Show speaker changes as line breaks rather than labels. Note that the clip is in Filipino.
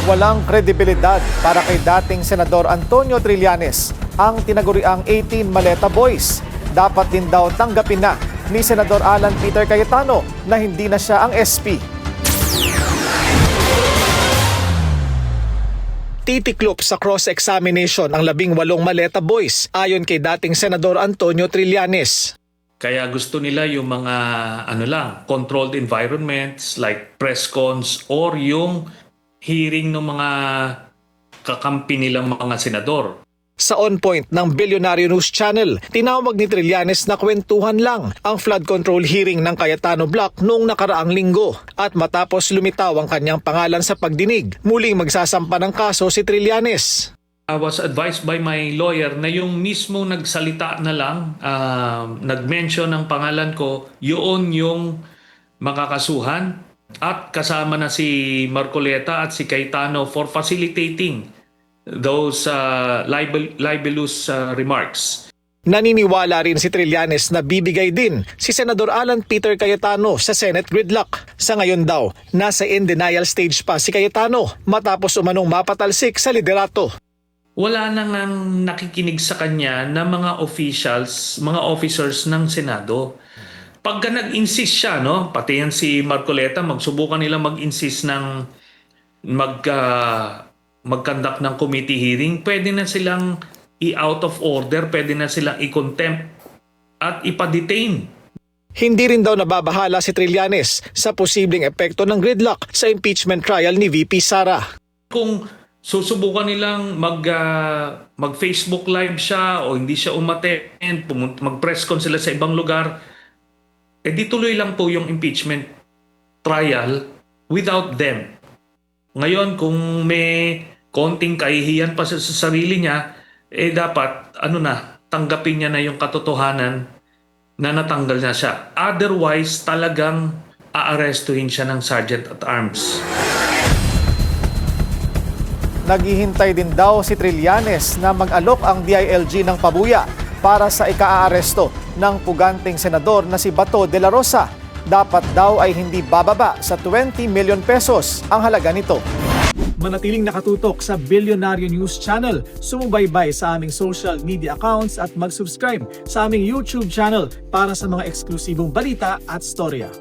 Walang kredibilidad para kay dating Senador Antonio Trillanes ang tinaguriang 18 Maleta Boys. Dapat din daw tanggapin na ni Senador Alan Peter Cayetano na hindi na siya ang SP. Titiklop sa cross-examination ang 18 Maleta Boys ayon kay dating Senador Antonio Trillanes.
Kaya gusto nila yung mga controlled environments like press cons or yung hearing ng mga kakampi nilang mga senador.
Sa On Point ng Billionaire News Channel, tinawag ni Trillanes na kwentuhan lang ang flood control hearing ng Cayetano Block noong nakaraang linggo. At matapos lumitaw ang kanyang pangalan sa pagdinig, muling magsasampa ng kaso si Trillanes.
I was advised by my lawyer na yung mismo nagsalita na lang, nag-mention ng pangalan ko, yun yung makakasuhan. At kasama na si Marcoleta at si Cayetano for facilitating those libelous remarks.
Naniniwala rin si Trillanes na bibigay din si Senador Alan Peter Cayetano sa Senate gridlock. Sa ngayon daw, nasa in denial stage pa si Cayetano matapos umanong mapatalsik sa liderato.
Wala na ngang nakikinig sa kanya na mga officers ng Senado. Pagka nag-insist siya, pati yan si Marcoleta, magsubukan nila mag-insist ng mag-conduct ng committee hearing, pwede na silang i-out of order, pwede na silang i-contempt at ipa-detain.
Hindi rin daw nababahala si Trillanes sa posibleng epekto ng gridlock sa impeachment trial ni VP Sara.
Kung susubukan nilang mag-Facebook live siya o hindi siya umattend, mag-press con sila sa ibang lugar, di tuloy lang po yung impeachment trial without them. Ngayon, kung may konting kahihiyan pa sa sarili niya, dapat tanggapin niya na yung katotohanan na natanggal na siya. Otherwise, talagang aarestuhin siya ng Sergeant at Arms.
Naghihintay din daw si Trillanes na mag-alok ang DILG ng pabuya para sa ika-aaresto ng puganteng senador na si Bato de la Rosa. Dapat daw ay hindi bababa sa 20 million pesos ang halaga nito. Manatiling nakatutok sa Billionaire News Channel, sumubaybay sa aming social media accounts at mag-subscribe sa aming YouTube channel para sa mga eksklusibong balita at storya.